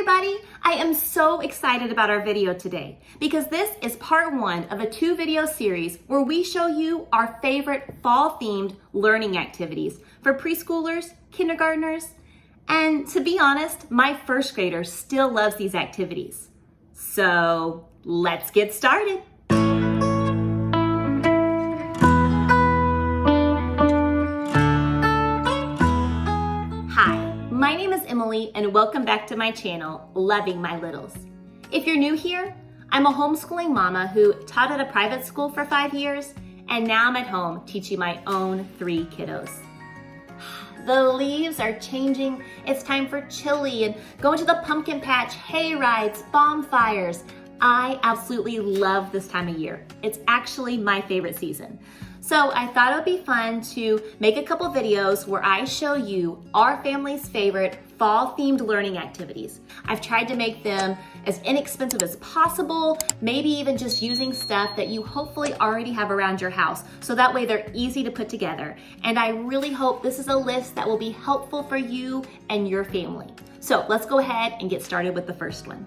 everybody! I am so excited about our video today because this is part one of a 2-video series where we show you our favorite fall-themed learning activities for preschoolers, kindergartners, and to be honest, my first grader still loves these activities. So let's get started. My name is Emily and welcome back to my channel, Loving My Littles. If you're new here, I'm a homeschooling mama who taught at a private school for 5 years, and now I'm at home teaching my own 3 kiddos. The leaves are changing. It's time for chili and going to the pumpkin patch, hay rides, bonfires. I absolutely love this time of year. It's actually my favorite season. So I thought it would be fun to make a couple videos where I show you our family's favorite fall-themed learning activities. I've tried to make them as inexpensive as possible, maybe even just using stuff that you hopefully already have around your house, so that way they're easy to put together. And I really hope this is a list that will be helpful for you and your family. So let's go ahead and get started with the first one.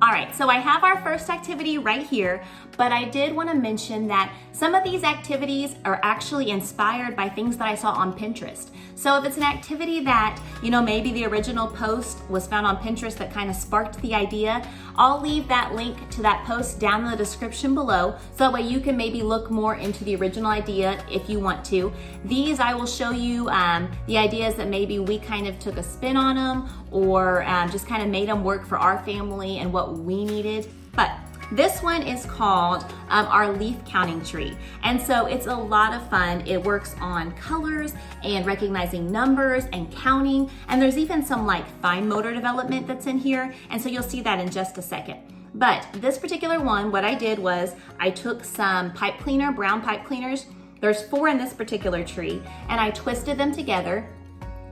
All right, so I have our first activity right here, but I did want to mention that some of these activities are actually inspired by things that I saw on Pinterest. So if it's an activity that, maybe the original post was found on Pinterest that kind of sparked the idea, I'll leave that link to that post down in the description below, so that way you can maybe look more into the original idea if you want to. These I will show you the ideas that maybe we kind of took a spin on them, or just kind of made them work for our family and what we needed. But this one is called our leaf counting tree. And so it's a lot of fun. It works on colors and recognizing numbers and counting. And there's even some fine motor development that's in here. And so you'll see that in just a second. But this particular one, what I did was I took some pipe cleaner, brown pipe cleaners. There's 4 in this particular tree, and I twisted them together.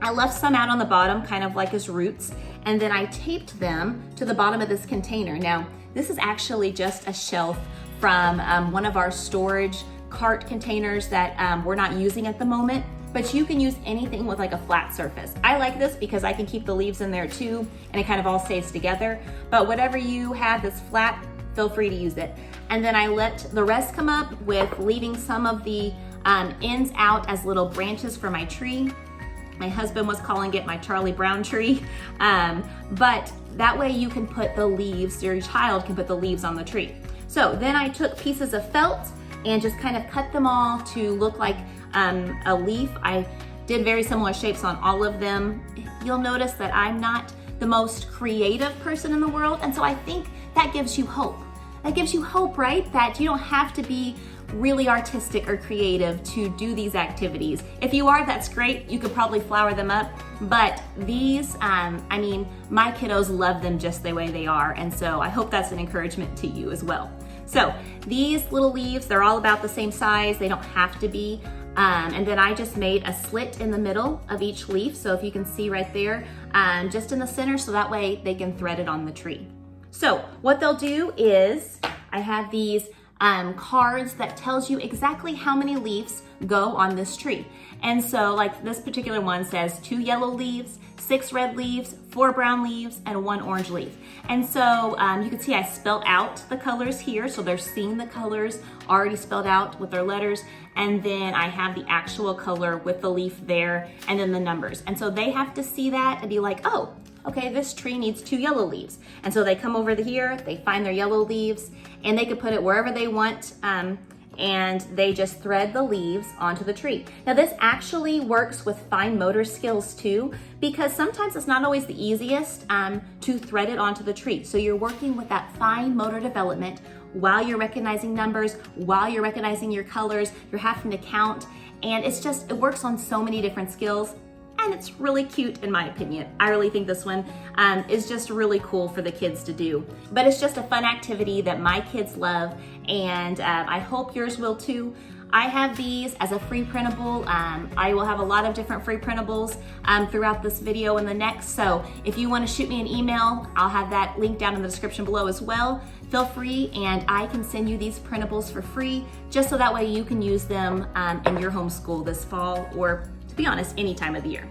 I left some out on the bottom, kind of like as roots, and then I taped them to the bottom of this container. Now, this is actually just a shelf from one of our storage cart containers that we're not using at the moment, but you can use anything with a flat surface. I like this because I can keep the leaves in there too, and it kind of all stays together, but whatever you have that's flat, feel free to use it. And then I let the rest come up with leaving some of the ends out as little branches for my tree. My husband was calling it my Charlie Brown tree, but that way you can put the leaves, your child can put the leaves on the tree. So then I took pieces of felt and just kind of cut them all to look like a leaf. I did very similar shapes on all of them. You'll notice that I'm not the most creative person in the world, and so I think that gives you hope. That gives you hope, right? That you don't have to be really artistic or creative to do these activities. If you are, that's great. You could probably flower them up, but these, my kiddos love them just the way they are, and so I hope that's an encouragement to you as well. So these little leaves, they're all about the same size. They don't have to be. And then I just made a slit in the middle of each leaf. So if you can see right there, just in the center, so that way they can thread it on the tree. So what they'll do is, I have these cards that tells you exactly how many leaves go on this tree. And so this particular one says 2 yellow leaves, 6 red leaves, 4 brown leaves, and 1 orange leaf. And so you can see I spelled out the colors here, so they're seeing the colors already spelled out with their letters. And then I have the actual color with the leaf there, and then the numbers. And so they have to see that and be like, oh, okay, this tree needs 2 yellow leaves. And so they come over here, they find their yellow leaves, and they can put it wherever they want, and they just thread the leaves onto the tree. Now this actually works with fine motor skills too, because sometimes it's not always the easiest to thread it onto the tree. So you're working with that fine motor development while you're recognizing numbers, while you're recognizing your colors, you're having to count, and it works on so many different skills. And it's really cute in my opinion. I really think this one is just really cool for the kids to do. But it's just a fun activity that my kids love, and I hope yours will too. I have these as a free printable. I will have a lot of different free printables throughout this video and the next. So if you want to shoot me an email, I'll have that link down in the description below as well. Feel free, and I can send you these printables for free, just so that way you can use them in your homeschool this fall, or be honest, any time of the year.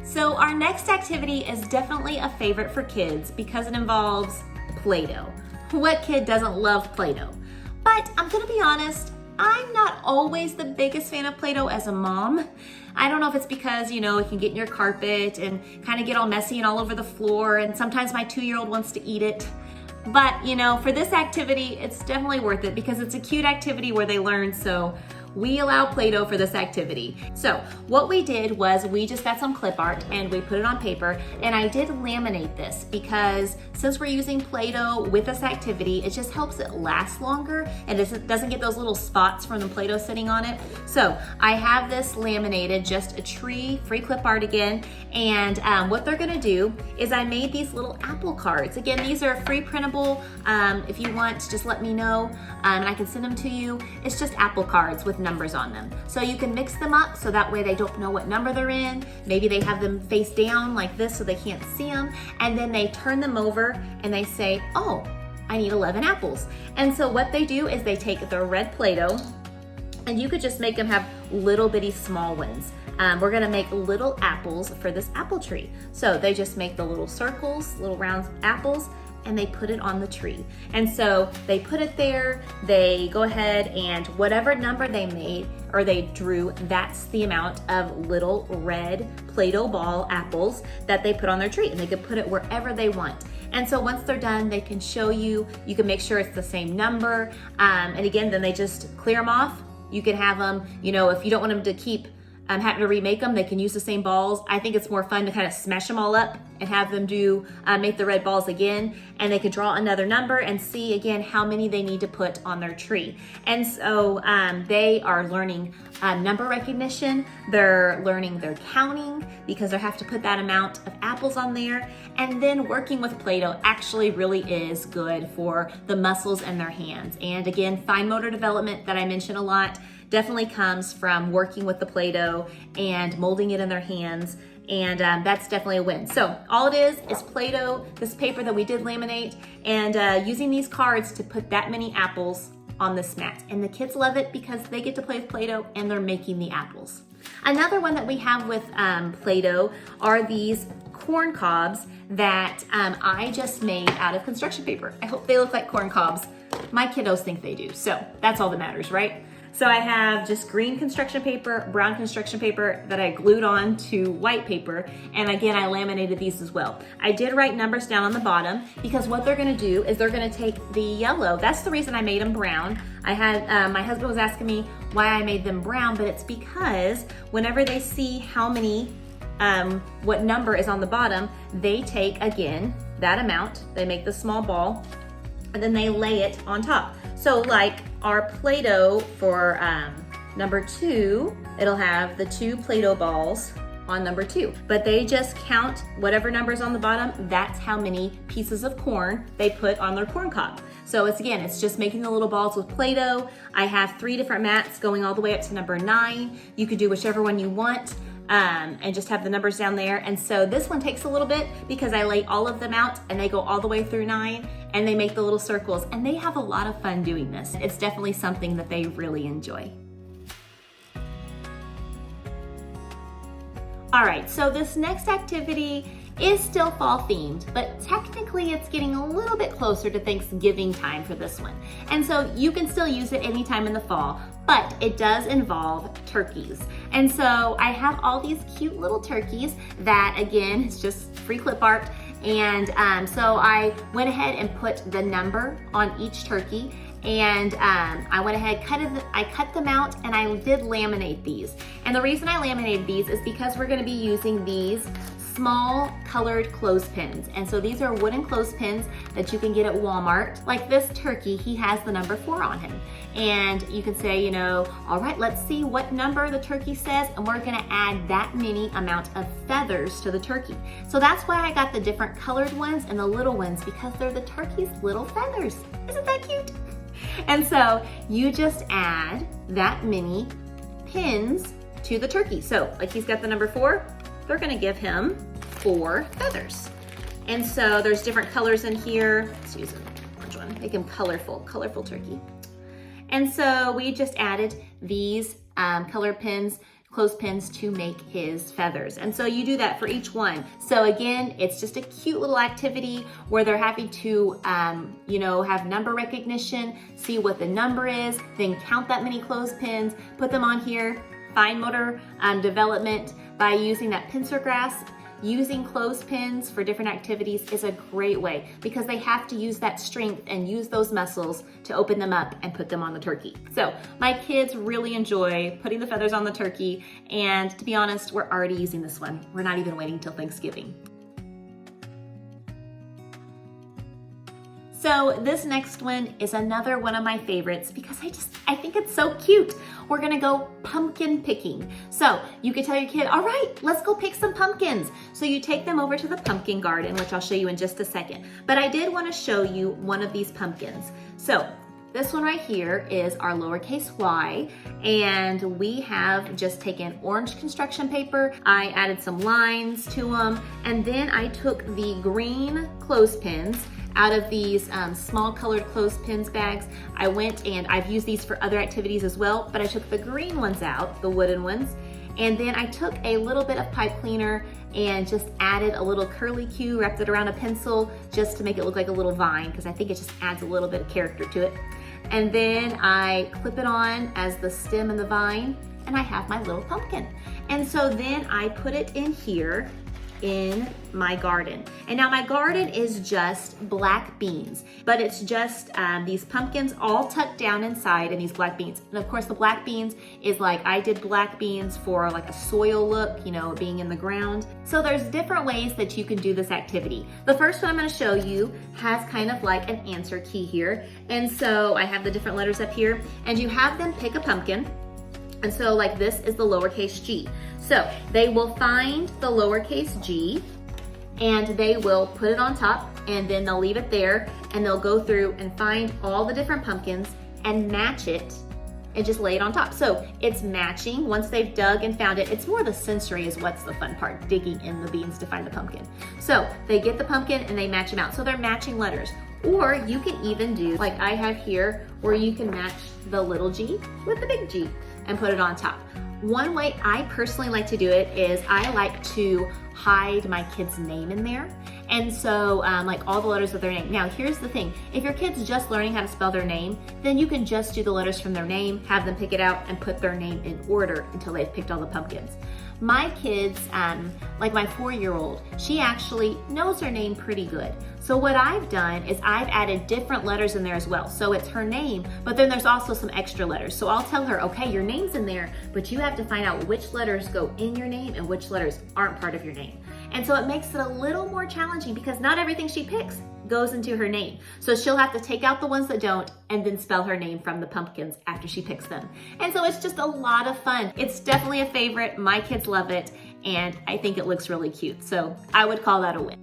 So our next activity is definitely a favorite for kids because it involves Play-Doh. What kid doesn't love Play-Doh? But I'm gonna be honest, I'm not always the biggest fan of Play-Doh as a mom. I don't know if it's because, it can get in your carpet and kind of get all messy and all over the floor, and sometimes my 2-year-old wants to eat it. But, for this activity, it's definitely worth it because it's a cute activity where they learn, so we allow Play-Doh for this activity. So what we did was we just got some clip art and we put it on paper, and I did laminate this because since we're using Play-Doh with this activity, it just helps it last longer and it doesn't get those little spots from the Play-Doh sitting on it. So I have this laminated, just a tree, free clip art again, and what they're gonna do is I made these little apple cards. Again, these are free printable. If you want, just let me know and I can send them to you. It's just apple cards with numbers on them. So you can mix them up so that way they don't know what number they're in. Maybe they have them face down like this so they can't see them. And then they turn them over and they say, oh, I need 11 apples. And so what they do is they take their red Play-Doh, and you could just make them have little bitty small ones. We're gonna make little apples for this apple tree. So they just make the little circles, little round apples, and they put it on the tree. And so they put it there, they go ahead and whatever number they made or they drew, that's the amount of little red Play-Doh ball apples that they put on their tree, and they could put it wherever they want. And so once they're done, they can show you, you can make sure it's the same number. And again, then they just clear them off. You can have them, if you don't want them to keep having to remake them, they can use the same balls. I think it's more fun to kind of smash them all up and have them make the red balls again, and they can draw another number and see again how many they need to put on their tree. And so they are learning number recognition, they're learning their counting because they have to put that amount of apples on there, and then working with Play-Doh actually really is good for the muscles in their hands. And again, fine motor development that I mention a lot definitely comes from working with the Play-Doh and molding it in their hands, and that's definitely a win. So all it is Play-Doh, this paper that we did laminate, and using these cards to put that many apples on this mat. And the kids love it because they get to play with Play-Doh and they're making the apples. Another one that we have with Play-Doh are these corn cobs that I just made out of construction paper. I hope they look like corn cobs. My kiddos think they do, so that's all that matters, right? So I have just green construction paper, brown construction paper that I glued on to white paper, and again, I laminated these as well. I did write numbers down on the bottom because what they're gonna do is they're gonna take the yellow. That's the reason I made them brown. I had, my husband was asking me why I made them brown, but it's because whenever they see how many, what number is on the bottom, they take, again, that amount, they make the small ball, and then they lay it on top. So like our Play-Doh for number 2, it'll have the 2 Play-Doh balls on number 2. But they just count whatever number's on the bottom, that's how many pieces of corn they put on their corn cob. So it's just making the little balls with Play-Doh. I have 3 different mats going all the way up to number 9. You could do whichever one you want. And just have the numbers down there. And so this one takes a little bit because I lay all of them out and they go all the way through 9 and they make the little circles, and they have a lot of fun doing this. It's definitely something that they really enjoy. All right, so this next activity is still fall themed, but technically it's getting a little bit closer to Thanksgiving time for this one. And so you can still use it anytime in the fall, but it does involve turkeys. And so I have all these cute little turkeys that, again, it's just free clip art. And so I went ahead and put the number on each turkey, and I went ahead, I cut them out, and I did laminate these. And the reason I laminated these is because we're gonna be using these small colored clothespins. And so these are wooden clothespins that you can get at Walmart. Like this turkey, he has the number 4 on him. And you can say, all right, let's see what number the turkey says, and we're gonna add that many amount of feathers to the turkey. So that's why I got the different colored ones and the little ones, because they're the turkey's little feathers. Isn't that cute? And so you just add that many pins to the turkey. So like he's got the number 4, they're gonna give him 4 feathers. And so there's different colors in here. Let's use an orange one, make him colorful turkey. And so we just added these colored pins, clothespins to make his feathers. And so you do that for each one. So again, it's just a cute little activity where they're having to, have number recognition, see what the number is, then count that many clothespins, put them on here. Fine motor development by using that pincer grasp. Using clothespins for different activities is a great way because they have to use that strength and use those muscles to open them up and put them on the turkey. So my kids really enjoy putting the feathers on the turkey, and to be honest, we're already using this one. We're not even waiting till Thanksgiving. So this next one is another one of my favorites because I think it's so cute. We're gonna go pumpkin picking. So you can tell your kid, all right, let's go pick some pumpkins. So you take them over to the pumpkin garden, which I'll show you in just a second. But I did wanna show you one of these pumpkins. So this one right here is our lowercase y, and we have just taken orange construction paper. I added some lines to them, and then I took the green clothespins out of these small colored clothespins bags. I went and I've used these for other activities as well, but I took the green ones out, the wooden ones, and then I took a little bit of pipe cleaner and just added a little curly Q, wrapped it around a pencil just to make it look like a little vine because I think it just adds a little bit of character to it. And then I clip it on as the stem and the vine, and I have my little pumpkin. And so then I put it in here in my garden. And now my garden is just black beans, but it's just these pumpkins all tucked down inside and these black beans. And of course the black beans is like, I did black beans for like a soil look, being in the ground. So there's different ways that you can do this activity. The first one I'm gonna show you has kind of like an answer key here. And so I have the different letters up here, and you have them pick a pumpkin. And so like this is the lowercase g. So they will find the lowercase g and they will put it on top, and then they'll leave it there, and they'll go through and find all the different pumpkins and match it and just lay it on top. So it's matching. Once they've dug and found it, it's more the sensory is what's the fun part, digging in the beans to find the pumpkin. So they get the pumpkin and they match them out. So they're matching letters. Or you can even do like I have here, where you can match the little g with the big G and put it on top. One way I personally like to do it is I like to hide my kid's name in there. And so like all the letters of their name. Now here's the thing, if your kid's just learning how to spell their name, then you can just do the letters from their name, have them pick it out and put their name in order until they've picked all the pumpkins. My kids, like my 4-year-old, she actually knows her name pretty good. So what I've done is I've added different letters in there as well. So it's her name, but then there's also some extra letters. So I'll tell her, okay, your name's in there, but you have to find out which letters go in your name and which letters aren't part of your name. And so it makes it a little more challenging because not everything she picks goes into her name. So she'll have to take out the ones that don't and then spell her name from the pumpkins after she picks them. And so it's just a lot of fun. It's definitely a favorite. My kids love it, and I think it looks really cute. So I would call that a win.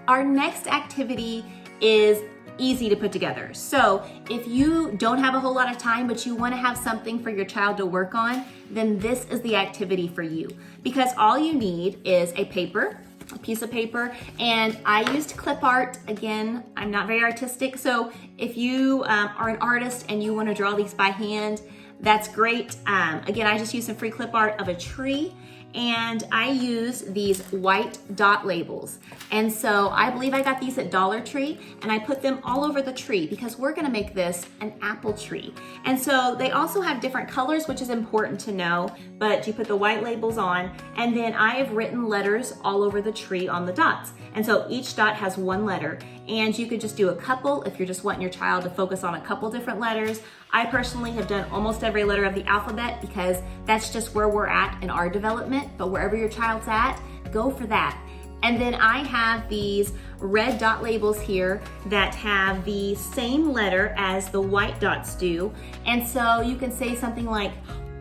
Our next activity is easy to put together. So if you don't have a whole lot of time, but you want to have something for your child to work on, then this is the activity for you. Because all you need is a piece of paper, and I used clip art. Again, I'm not very artistic, so if you are an artist and you want to draw these by hand, that's great. Again, I just used some free clip art of a tree, and I use these white dot labels. And so I believe I got these at Dollar Tree, and I put them all over the tree because we're gonna make this an apple tree. And so they also have different colors, which is important to know, but you put the white labels on, and then I have written letters all over the tree on the dots. And so each dot has one letter, and you could just do a couple if you're just wanting your child to focus on a couple different letters. I personally have done almost every letter of the alphabet because that's just where we're at in our development, but wherever your child's at, go for that. And then I have these red dot labels here that have the same letter as the white dots do. And so you can say something like,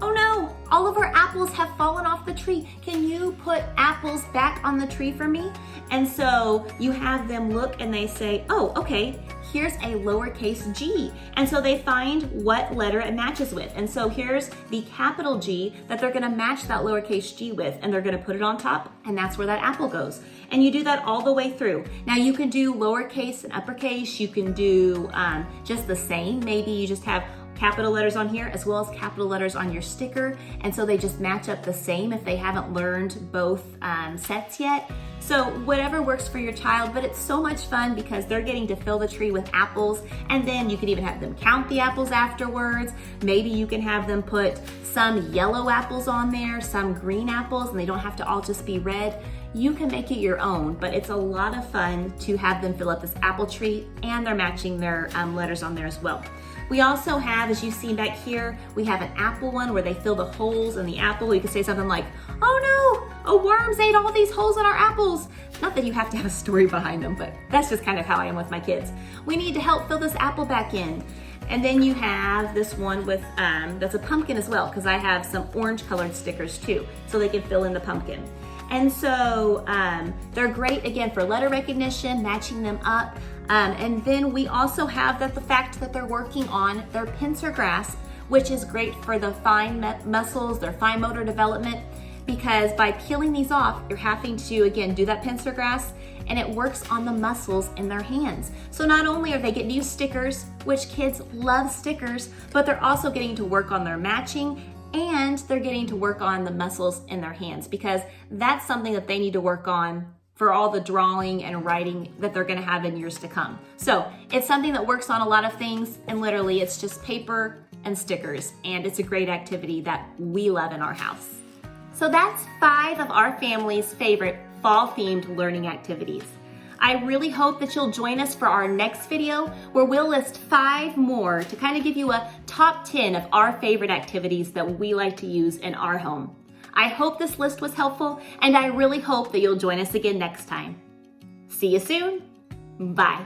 oh no, all of our apples have fallen off the tree. Can you put apples back on the tree for me? And so you have them look and they say, oh, okay, here's a lowercase g. And so they find what letter it matches with. And so here's the capital G that they're gonna match that lowercase g with, and they're gonna put it on top, and that's where that apple goes. And you do that all the way through. Now you can do lowercase and uppercase. You can do just the same. Maybe you just have capital letters on here as well as capital letters on your sticker, and so they just match up the same if they haven't learned both sets yet. So whatever works for your child, but it's so much fun because they're getting to fill the tree with apples, and then you can even have them count the apples afterwards. Maybe you can have them put some yellow apples on there, some green apples, and they don't have to all just be red. You can make it your own, but it's a lot of fun to have them fill up this apple tree, and they're matching their letters on there as well. We also have, as you see back here, we have an apple one where they fill the holes in the apple. You could say something like, oh no, a worms ate all these holes in our apples. Not that you have to have a story behind them, but that's just kind of how I am with my kids. We need to help fill this apple back in. And then you have this one with, that's a pumpkin as well, because I have some orange colored stickers too, so they can fill in the pumpkin. And so they're great, again, for letter recognition, matching them up. And then we also have the fact that they're working on their pincer grasp, which is great for the fine muscles, their fine motor development, because by peeling these off, you're having to, again, do that pincer grasp, and it works on the muscles in their hands. So not only are they getting to use stickers, which kids love stickers, but they're also getting to work on their matching, and they're getting to work on the muscles in their hands, because that's something that they need to work on for all the drawing and writing that they're gonna have in years to come. So it's something that works on a lot of things, and literally it's just paper and stickers, and it's a great activity that we love in our house. So that's 5 of our family's favorite fall-themed learning activities. I really hope that you'll join us for our next video, where we'll list 5 more to kind of give you a top 10 of our favorite activities that we like to use in our home. I hope this list was helpful, and I really hope that you'll join us again next time. See you soon. Bye.